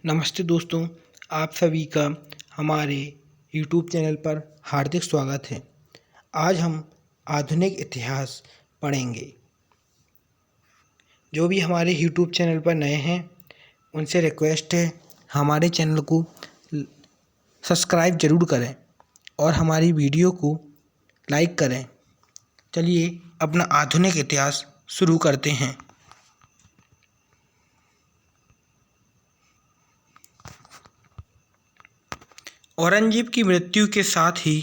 नमस्ते दोस्तों, आप सभी का हमारे YouTube चैनल पर हार्दिक स्वागत है। आज हम आधुनिक इतिहास पढ़ेंगे। जो भी हमारे YouTube चैनल पर नए हैं उनसे रिक्वेस्ट है हमारे चैनल को सब्सक्राइब ज़रूर करें और हमारी वीडियो को लाइक करें। चलिए अपना आधुनिक इतिहास शुरू करते हैं। औरंगजेब की मृत्यु के साथ ही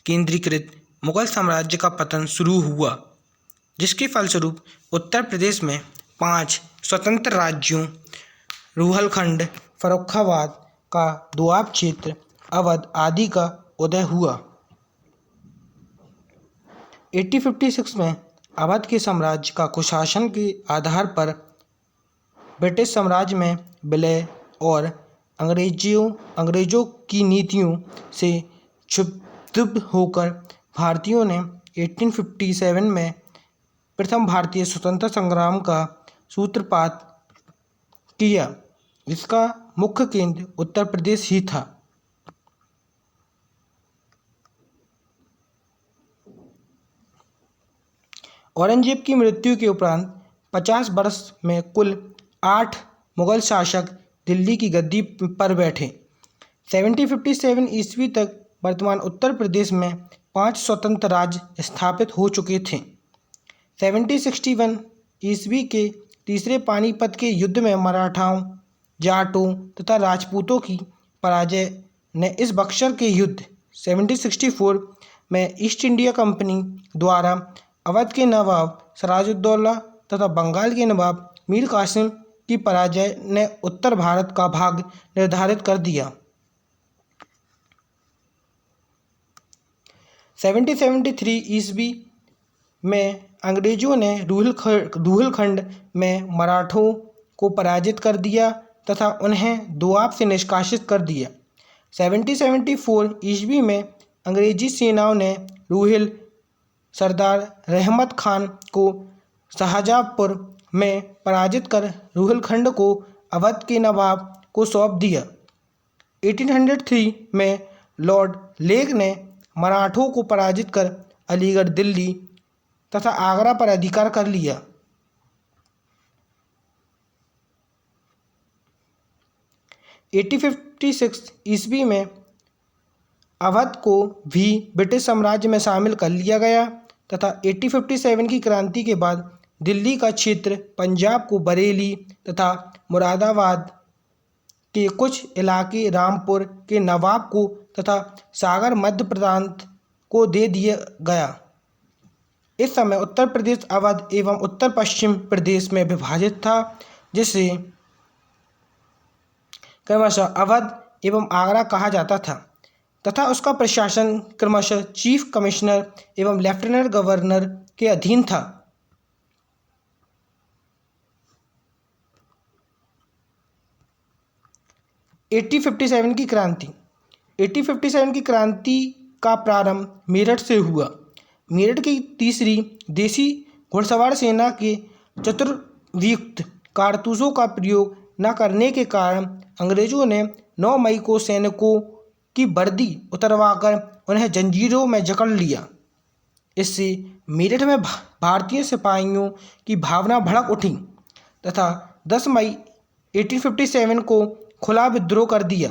केंद्रीकृत मुगल साम्राज्य का पतन शुरू हुआ, जिसके फलस्वरूप उत्तर प्रदेश में 5 स्वतंत्र राज्यों रूहलखंड, फर्रुखाबाद का दोआब क्षेत्र, अवध आदि का उदय हुआ। 1856 में अवध के साम्राज्य का कुशासन के आधार पर ब्रिटिश साम्राज्य में विलय और अंग्रेजों की नीतियों से क्षुब्ध होकर भारतीयों ने 1857 में प्रथम भारतीय स्वतंत्रता संग्राम का सूत्रपात किया। इसका मुख्य केंद्र उत्तर प्रदेश ही था। औरंगजेब की मृत्यु के उपरांत 50 वर्ष में कुल 8 मुगल शासक दिल्ली की गद्दी पर बैठे। 1757 ईस्वी तक वर्तमान उत्तर प्रदेश में 5 स्वतंत्र राज्य स्थापित हो चुके थे। 1761 ईस्वी के तीसरे पानीपत के युद्ध में मराठाओं, जाटों तथा राजपूतों की पराजय ने इस बक्सर के युद्ध 1764 में ईस्ट इंडिया कंपनी द्वारा अवध के नवाब सिराजुद्दौला तथा बंगाल के नवाब मीर कासिम की पराजय ने उत्तर भारत का भाग निर्धारित कर दिया। 1773 ईस्वी में अंग्रेजों ने रूहलखंड में मराठों को पराजित कर दिया तथा उन्हें दोआब से निष्कासित कर दिया। 1774 ईस्वी में अंग्रेजी सेनाओं ने रूहिल सरदार रहमत खान को शाहजहाँपुर में पराजित कर रूहलखंड को अवध के नवाब को सौंप दिया। 1803 में लॉर्ड लेक ने मराठों को पराजित कर अलीगढ़, दिल्ली तथा आगरा पर अधिकार कर लिया। ईस्वी में अवध को भी ब्रिटिश साम्राज्य में शामिल कर लिया गया तथा 1857 की क्रांति के बाद दिल्ली का क्षेत्र पंजाब को बरेली तथा मुरादाबाद के कुछ इलाके रामपुर के नवाब को तथा सागर मध्य प्रांत को दे दिया गया। इस समय उत्तर प्रदेश अवध एवं उत्तर पश्चिम प्रदेश में विभाजित था, जिसे क्रमशः अवध एवं आगरा कहा जाता था तथा उसका प्रशासन क्रमशः चीफ कमिश्नर एवं लेफ्टिनेंट गवर्नर के अधीन था। 1857 की क्रांति 1857 की क्रांति का प्रारंभ मेरठ से हुआ। मेरठ की तीसरी देसी घुड़सवार सेना के चतुर्वियुक्त कारतूसों का प्रयोग न करने के कारण अंग्रेजों ने 9 मई को सैनिकों की वर्दी उतरवाकर उन्हें जंजीरों में जकड़ लिया। इससे मेरठ में भारतीय सिपाहियों की भावना भड़क उठी तथा 10 मई 1857 को खुला विद्रोह कर दिया।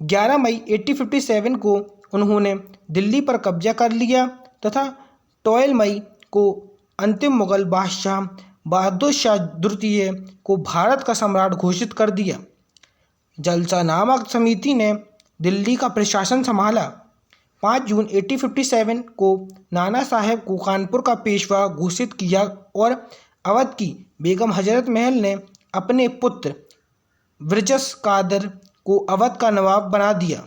11 मई 1857 को उन्होंने दिल्ली पर कब्जा कर लिया तथा 12 मई को अंतिम मुगल बादशाह बहादुर शाह द्वितीय को भारत का सम्राट घोषित कर दिया। जलसा नामक समिति ने दिल्ली का प्रशासन संभाला। 5 जून 1857 को नाना साहेब को कानपुर का पेशवा घोषित किया और अवध की बेगम हजरत महल ने अपने पुत्र ब्रजस कादर को अवध का नवाब बना दिया।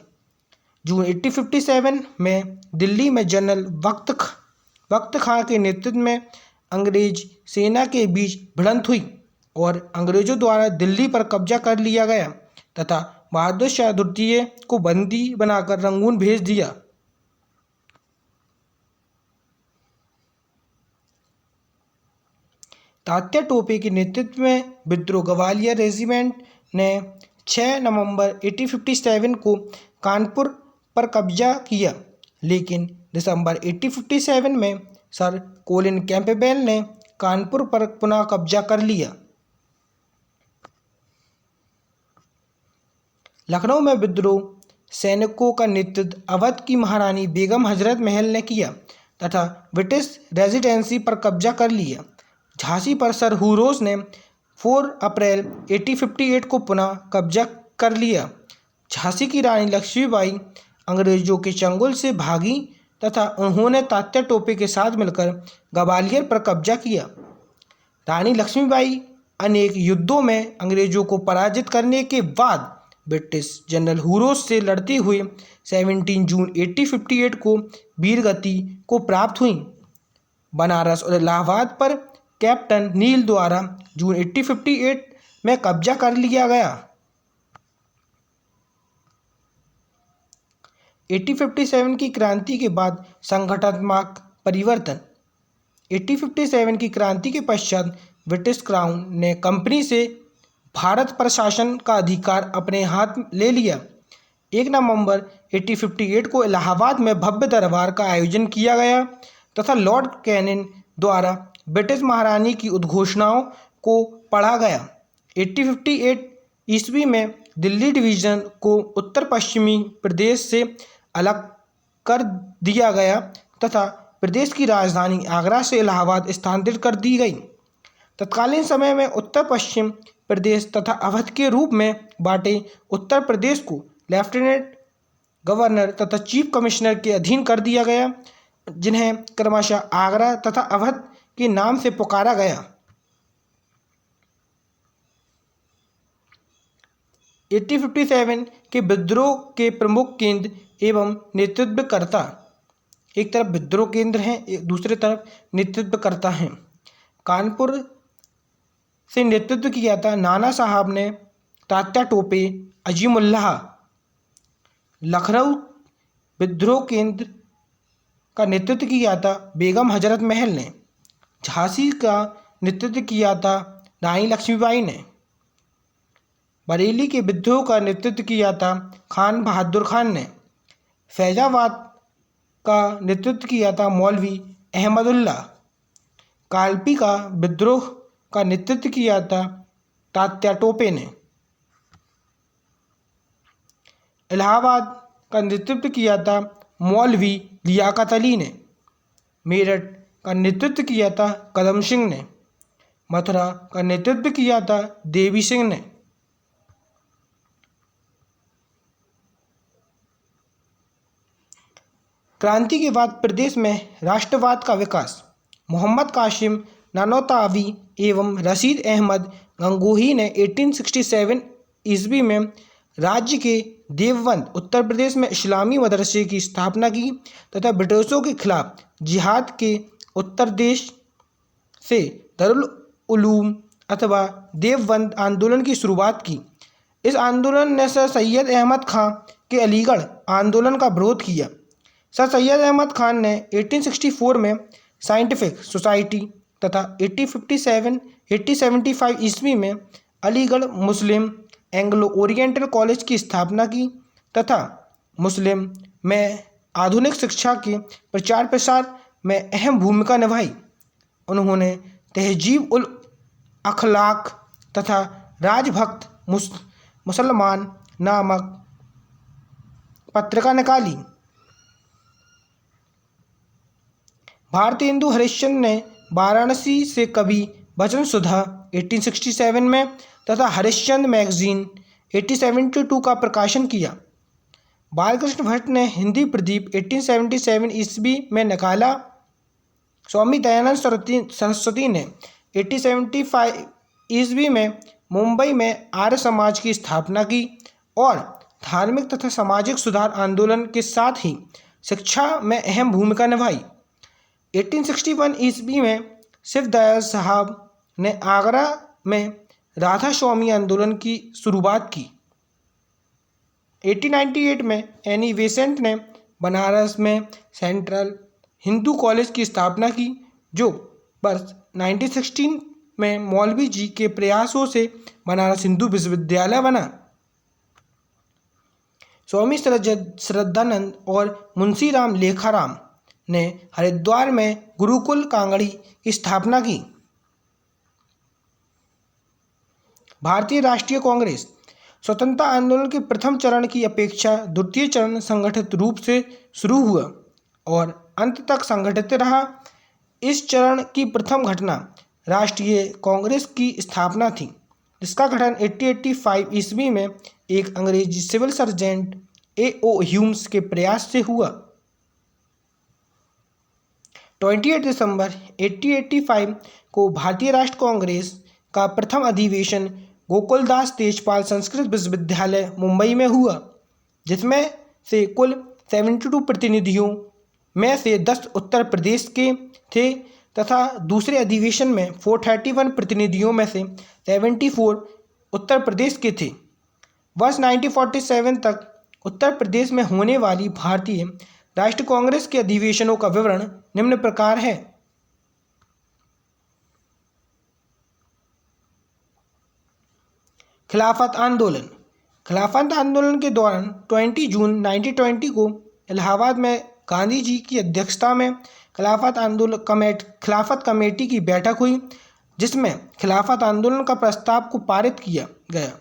जून 1857 में दिल्ली में जनरल वक्त खां के नेतृत्व में अंग्रेज सेना के बीच भिड़ंत हुई और अंग्रेजों द्वारा दिल्ली पर कब्जा कर लिया गया तथा बहादुर शाह द्वितीय को बंदी बनाकर रंगून भेज दिया। तात्या टोपे के नेतृत्व में विद्रोह ग्वालियर रेजिमेंट ने 6 नवंबर 1857 को कानपुर पर कब्जा किया, लेकिन दिसंबर 1857 में सर कोलिन कैंपबेल ने कानपुर पर पुनः कब्जा कर लिया। लखनऊ में विद्रोह सैनिकों का नेतृत्व अवध की महारानी बेगम हजरत महल ने किया तथा ब्रिटिश रेजिडेंसी पर कब्जा कर लिया। झांसी पर सर हुरोस ने 4 अप्रैल 1858 को पुनः कब्जा कर लिया। झांसी की रानी लक्ष्मीबाई अंग्रेजों के चंगुल से भागी तथा उन्होंने तात्या टोपे के साथ मिलकर ग्वालियर पर कब्जा किया। रानी लक्ष्मीबाई अनेक युद्धों में अंग्रेजों को पराजित करने के बाद ब्रिटिश जनरल हुरोस से लड़ते हुए 17 जून 1858 को वीरगति को प्राप्त हुई। बनारस और इलाहाबाद पर कैप्टन नील द्वारा जून 1858 में कब्जा कर लिया गया। 1857 की क्रांति के बाद संगठनात्मक परिवर्तन। 1857 की क्रांति के पश्चात ब्रिटिश क्राउन ने कंपनी से भारत पर शासन का अधिकार अपने हाथ ले लिया। 1 नवंबर 1858 को इलाहाबाद में भव्य दरबार का आयोजन किया गया तथा लॉर्ड कैनिंग द्वारा ब्रिटिश महारानी की उद्घोषणाओं को पढ़ा गया। 1858 ईस्वी में दिल्ली डिवीज़न को उत्तर पश्चिमी प्रदेश से अलग कर दिया गया तथा प्रदेश की राजधानी आगरा से इलाहाबाद स्थानांतरित कर दी गई। तत्कालीन समय में उत्तर पश्चिम प्रदेश तथा अवध के रूप में बांटे उत्तर प्रदेश को लेफ्टिनेंट गवर्नर तथा चीफ कमिश्नर के अधीन कर दिया गया, जिन्हें क्रमशः आगरा तथा अवध के नाम से पुकारा गया। 1857 के विद्रोह के प्रमुख केंद्र एवं नेतृत्वकर्ता, एक तरफ विद्रोह केंद्र हैं, दूसरी तरफ नेतृत्वकर्ता हैं। कानपुर से नेतृत्व किया था नाना साहब ने तात्या टोपे, अजीमुल्लाह। लखनऊ विद्रोह केंद्र का नेतृत्व किया था बेगम हजरत महल ने। झांसी का नेतृत्व किया था रानी लक्ष्मीबाई ने। बरेली के विद्रोह का नेतृत्व किया था खान बहादुर खान ने। फैजाबाद का नेतृत्व किया था मौलवी अहमदुल्ला। कालपी का विद्रोह का नेतृत्व किया था तात्या टोपे ने। इलाहाबाद का नेतृत्व किया था मौलवी लियाकत अली ने। मेरठ का नेतृत्व किया था कदम सिंह ने। मथुरा का नेतृत्व किया था देवी सिंह ने। क्रांति के बाद प्रदेश में राष्ट्रवाद का विकास। मोहम्मद कासिम नानोतावी एवं रशीद अहमद गंगोही ने 1867 ईस्वी में राज्य के देवबंद उत्तर प्रदेश में इस्लामी मदरसे की स्थापना की तथा ब्रिटिशों के खिलाफ जिहाद के उत्तर देश से दारुल उलूम अथवा देवबंद आंदोलन की शुरुआत की। इस आंदोलन ने सर सैयद अहमद खान के अलीगढ़ आंदोलन का विरोध किया। सर सैयद अहमद खान ने 1864 में साइंटिफिक सोसाइटी तथा 1875 ईस्वी में अलीगढ़ मुस्लिम एंग्लो ओरिएंटल कॉलेज की स्थापना की तथा मुस्लिम में आधुनिक शिक्षा के प्रचार प्रसार में अहम भूमिका निभाई। उन्होंने तहजीब उल अखलाक तथा राजभक्त मुसलमान नामक पत्रिका निकाली। भारतेंदु हरिश्चंद्र ने वाराणसी से कवि भजन सुधा 1867 में तथा हरिश्चंद्र मैगजीन 1872 का प्रकाशन किया। बालकृष्ण भट्ट ने हिंदी प्रदीप 1877 ईस्वी में निकाला। स्वामी दयानंद सरस्वती ने 1875 ईस्वी में मुंबई में आर्य समाज की स्थापना की और धार्मिक तथा सामाजिक सुधार आंदोलन के साथ ही शिक्षा में अहम भूमिका निभाई। 1861 ईस्वी में शिवदयाल साहब ने आगरा में राधा स्वामी आंदोलन की शुरुआत की। 1898 में एनी बेसेंट ने बनारस में सेंट्रल हिंदू कॉलेज की स्थापना की, जो वर्ष 1916 में मौलवी जी के प्रयासों से बनारस हिंदू विश्वविद्यालय बना। स्वामी श्रद्धानंद और मुंशी राम लेखाराम ने हरिद्वार में गुरुकुल कांगड़ी की स्थापना की। भारतीय राष्ट्रीय कांग्रेस स्वतंत्रता आंदोलन के प्रथम चरण की अपेक्षा द्वितीय चरण संगठित रूप से शुरू हुआ और अंत तक संगठित रहा। इस चरण की प्रथम घटना राष्ट्रीय कांग्रेस की स्थापना थी, जिसका गठन 1885 ईस्वी में एक अंग्रेजी सिविल सर्जेंट A.O. ह्यूम्स के प्रयास से हुआ। 28 दिसंबर 1885 को भारतीय राष्ट्र कांग्रेस का प्रथम अधिवेशन गोकुलदास तेजपाल संस्कृत विश्वविद्यालय मुंबई में हुआ, जिसमें से कुल 72 प्रतिनिधियों में से 10 उत्तर प्रदेश के थे तथा दूसरे अधिवेशन में 431 प्रतिनिधियों में से 74 उत्तर प्रदेश के थे। वर्ष 1947 तक उत्तर प्रदेश में होने वाली भारतीय राष्ट्रीय कांग्रेस के अधिवेशनों का विवरण निम्न प्रकार है। खिलाफत आंदोलन। खिलाफत आंदोलन के दौरान 20 जून 1920 को इलाहाबाद में गांधी जी की अध्यक्षता में खिलाफत कमेटी की बैठक हुई, जिसमें खिलाफत आंदोलन का प्रस्ताव को पारित किया गया।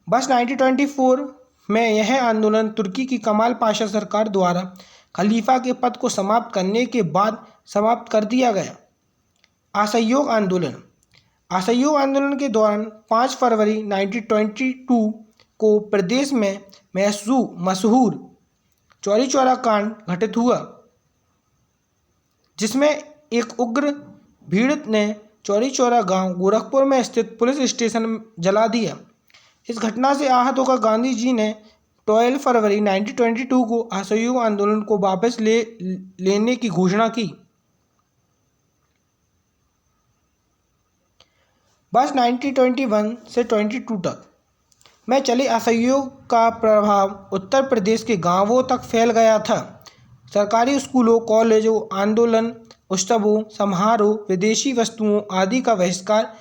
वर्ष 1924 में यह आंदोलन तुर्की की कमाल पाशा सरकार द्वारा खलीफा के पद को समाप्त करने के बाद समाप्त कर दिया गया। असहयोग आंदोलन। असहयोग आंदोलन के दौरान 5 फरवरी 1922 को प्रदेश में मशहूर चौरी चौरा कांड घटित हुआ, जिसमें एक उग्र भीड़ ने चौरी चौरा गांव गोरखपुर में स्थित पुलिस स्टेशन जला दिया। इस घटना से आहत होकर गांधी जी ने 12 फरवरी 1922 को असहयोग आंदोलन को वापस लेने की घोषणा की। वर्ष 1921 से 22 तक में चले असहयोग का प्रभाव उत्तर प्रदेश के गांवों तक फैल गया था। सरकारी स्कूलों, कॉलेजों, आंदोलन, उत्सवों, समारोह, विदेशी वस्तुओं आदि का बहिष्कार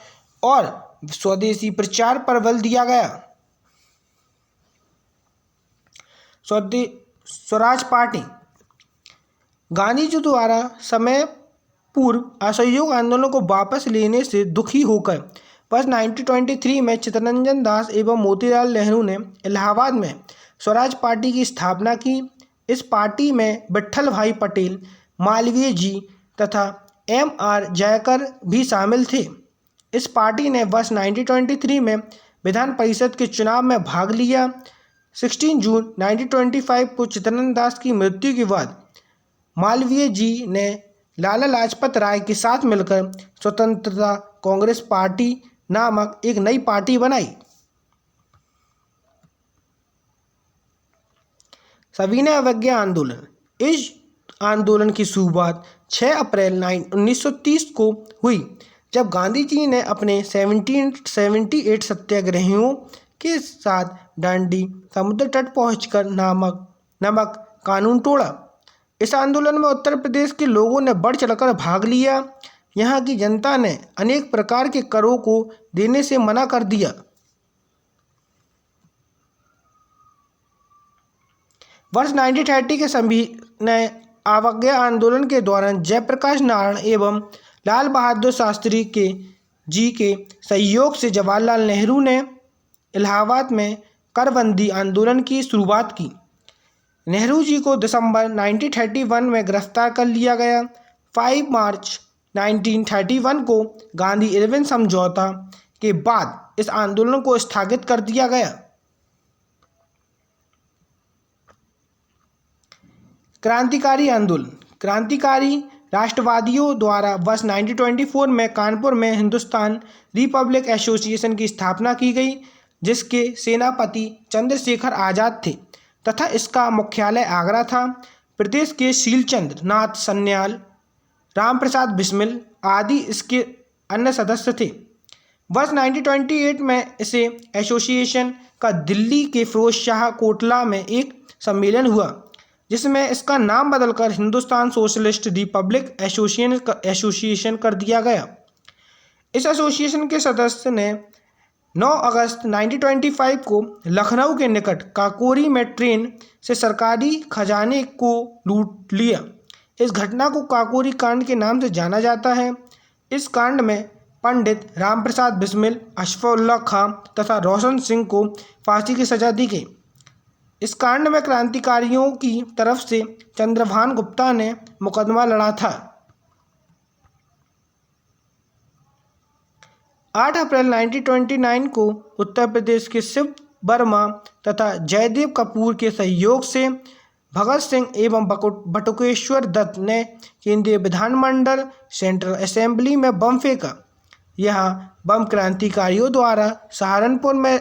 और स्वदेशी प्रचार पर बल दिया गया। स्वराज पार्टी। गांधी जी द्वारा समय पूर्व असहयोग आंदोलन को वापस लेने से दुखी होकर वर्ष 1923 में चित्तरंजन दास एवं मोतीलाल नेहरू ने इलाहाबाद में स्वराज पार्टी की स्थापना की। इस पार्टी में विट्ठल भाई पटेल, मालवीय जी तथा M.R. जयकर भी शामिल थे। इस पार्टी ने वर्ष 1923 में विधान परिषद के चुनाव में भाग लिया। 16 जून 1925 को चित्तरंजन दास की मृत्यु के बाद मालवीय जी ने लाला लाजपत राय के साथ मिलकर स्वतंत्रता कांग्रेस पार्टी नामक एक नई पार्टी बनाई। सविनय अवज्ञा आंदोलन। इस आंदोलन की शुरुआत 6 अप्रैल 1930 को हुई, जब गांधी जी ने अपने 78 सत्याग्रहियों के साथ डांडी समुद्र तट पहुंचकर नमक कानून तोड़ा। इस आंदोलन में उत्तर प्रदेश के लोगों ने बढ़ चढ़कर भाग लिया। यहाँ की जनता ने अनेक प्रकार के करों को देने से मना कर दिया। वर्ष 1930 के सविनय अवज्ञा आंदोलन के दौरान जयप्रकाश नारायण एवं लाल बहादुर शास्त्री जी के सहयोग से जवाहरलाल नेहरू ने इलाहाबाद में करबंदी आंदोलन की शुरुआत की। नेहरू जी को दिसंबर 1931 में गिरफ्तार कर लिया गया। 5 मार्च 1931 को गांधी इरविन समझौता के बाद इस आंदोलन को स्थगित कर दिया गया। क्रांतिकारी आंदोलन। क्रांतिकारी राष्ट्रवादियों द्वारा वर्ष 1924 में कानपुर में हिंदुस्तान रिपब्लिक एसोसिएशन की स्थापना की गई, जिसके सेनापति चंद्रशेखर आज़ाद थे तथा इसका मुख्यालय आगरा था। प्रदेश के शीलचंद्र नाथ सन्याल, रामप्रसाद बिस्मिल आदि इसके अन्य सदस्य थे। वर्ष 1928 में इसे एसोसिएशन का दिल्ली के फिरोज शाह कोटला में एक सम्मेलन हुआ, जिसमें इसका नाम बदलकर हिंदुस्तान सोशलिस्ट रिपब्लिक एसोसिएशन कर दिया गया। इस एसोसिएशन के सदस्य ने 9 अगस्त 1925 को लखनऊ के निकट काकोरी में ट्रेन से सरकारी खजाने को लूट लिया। इस घटना को काकोरी कांड के नाम से जाना जाता है। इस कांड में पंडित रामप्रसाद बिस्मिल, अशफाउल्लाह खां तथा रोशन सिंह को फांसी की सजा दी गई। इस कांड में क्रांतिकारियों की तरफ से चंद्रभान गुप्ता ने मुकदमा लड़ा था। 8 अप्रैल 1929 को उत्तर प्रदेश के शिव वर्मा तथा जयदेव कपूर के सहयोग से भगत सिंह एवं बटुकेश्वर दत्त ने केंद्रीय विधानमंडल सेंट्रल असेंबली में बम फेंका। यह बम क्रांतिकारियों द्वारा सहारनपुर में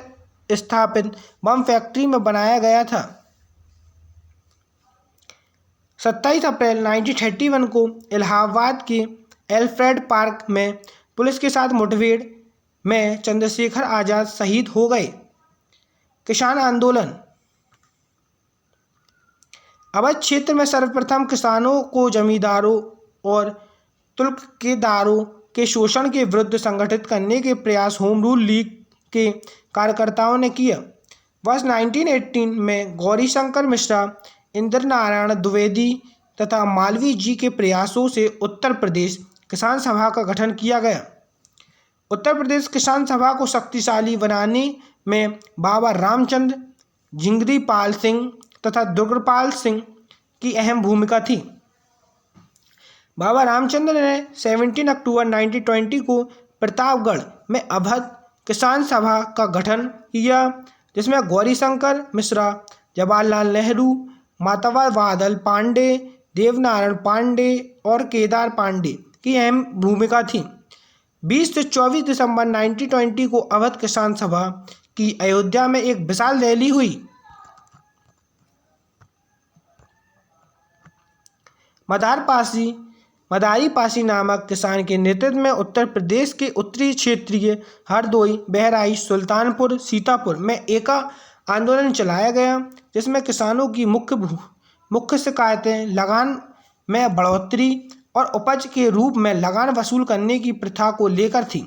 स्थापित बम फैक्ट्री में बनाया गया था। 27 अप्रैल 1931 को इलाहाबाद के एल्फ्रेड पार्क में पुलिस के साथ मुठभेड़ में चंद्रशेखर आज़ाद शहीद हो गए। किसान आंदोलन। अवध क्षेत्र में सर्वप्रथम किसानों को जमींदारों और तुल्कदारों के शोषण के विरुद्ध संगठित करने के प्रयास होम रूल लीग के कार्यकर्ताओं ने किया। वर्ष 1918 में गौरीशंकर मिश्रा, इंद्र नारायण द्विवेदी तथा मालवीय जी के प्रयासों से उत्तर प्रदेश किसान सभा का गठन किया गया। उत्तर प्रदेश किसान सभा को शक्तिशाली बनाने में बाबा रामचंद्र, जिंगरीपाल सिंह तथा दुर्गपाल सिंह की अहम भूमिका थी। बाबा रामचंद्र ने 17 अक्टूबर 1920 को प्रतापगढ़ में अवध किसान सभा का गठन किया, जिसमें गौरीशंकर मिश्रा, जवाहरलाल नेहरू, मातवा बादल पांडे, देवनारायण पांडे और केदार पांडे की अहम भूमिका थी। 20 से 24 दिसंबर 1920 को अवध किसान सभा की अयोध्या में एक विशाल रैली हुई। मदारी पासी नामक किसान के नेतृत्व में उत्तर प्रदेश के उत्तरी क्षेत्रीय हरदोई, बहराइच, सुल्तानपुर, सीतापुर में एक आंदोलन चलाया गया, जिसमें किसानों की मुख्य शिकायतें लगान में बढ़ोतरी और उपज के रूप में लगान वसूल करने की प्रथा को लेकर थी।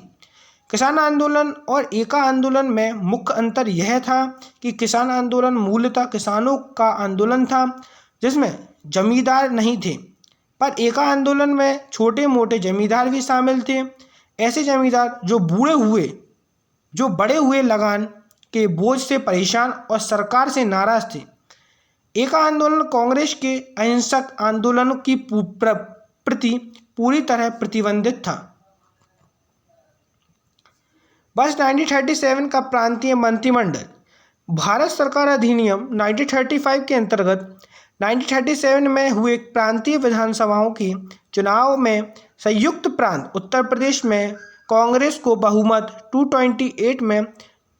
किसान आंदोलन और एका आंदोलन में मुख्य अंतर यह था कि किसान आंदोलन मूलतः किसानों का आंदोलन था, जिसमें जमींदार नहीं थे, पर एका आंदोलन में छोटे मोटे जमींदार भी शामिल थे। ऐसे जमींदार जो बड़े हुए लगान के बोझ से परेशान और सरकार से नाराज थे। एका आंदोलन कांग्रेस के अहिंसक आंदोलनों की प्रति पूरी तरह प्रतिबंधित था। वर्ष 1937 का प्रांतीय मंत्रिमंडल। भारत सरकार अधिनियम 1935 के अंतर्गत 1937 में हुए प्रांतीय विधानसभाओं के चुनाव में संयुक्त प्रांत उत्तर प्रदेश में कांग्रेस को बहुमत 228 में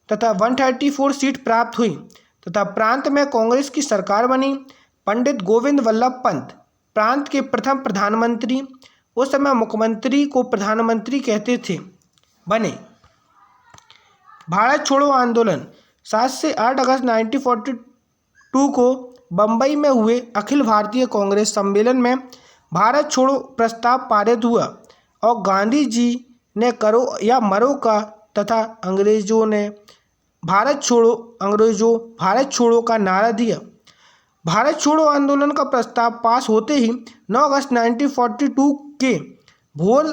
तथा 134 सीट प्राप्त हुई तथा प्रांत में कांग्रेस की सरकार बनी। पंडित गोविंद वल्लभ पंत प्रांत के प्रथम प्रधानमंत्री, उस समय मुख्यमंत्री को प्रधानमंत्री कहते थे, बने। भारत छोड़ो आंदोलन। 7 से 8 अगस्त 1942 को बम्बई में हुए अखिल भारतीय कांग्रेस सम्मेलन में भारत छोड़ो प्रस्ताव पारित हुआ और गांधी जी ने करो या मरो का तथा अंग्रेजों भारत छोड़ो का नारा दिया। भारत छोड़ो आंदोलन का प्रस्ताव पास होते ही 9 अगस्त 1942 के भोर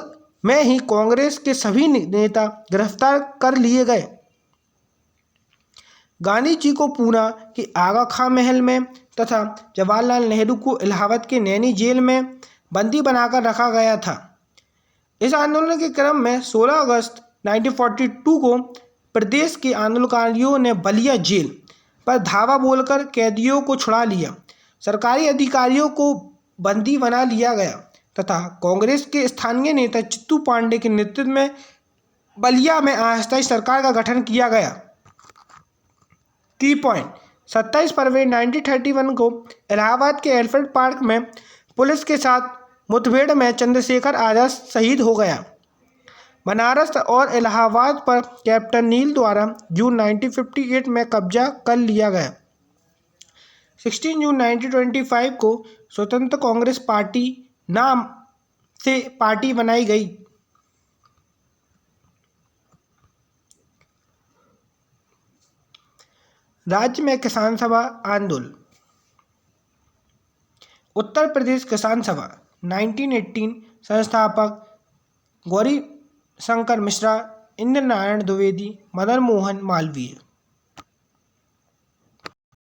में ही कांग्रेस के सभी नेता गिरफ्तार कर लिए गए। गांधी जी को पूना के आगा खां महल में तथा जवाहरलाल नेहरू को इलाहाबाद के नैनी जेल में बंदी बनाकर रखा गया था। इस आंदोलन के क्रम में 16 अगस्त 1942 को प्रदेश के आंदोलनकारियों ने बलिया जेल पर धावा बोलकर कैदियों को छुड़ा लिया। सरकारी अधिकारियों को बंदी बना लिया गया तथा कांग्रेस के स्थानीय नेता चित्तू पांडे के नेतृत्व में बलिया में अस्थायी सरकार का गठन किया गया। की पॉइंट। 27 फरवरी 1931 को इलाहाबाद के एल्फ्रेड पार्क में पुलिस के साथ मुठभेड़ में चंद्रशेखर आज़ाद शहीद हो गया। बनारस और इलाहाबाद पर कैप्टन नील द्वारा जून 1958 में कब्जा कर लिया गया। 16 जून 1925 को स्वतंत्र कांग्रेस पार्टी नाम से पार्टी बनाई गई। राज्य में किसान सभा आंदोलन। उत्तर प्रदेश किसान सभा 1918 संस्थापक गौरी शंकर मिश्रा, इंद्र नारायण द्विवेदी, मदन मोहन मालवीय।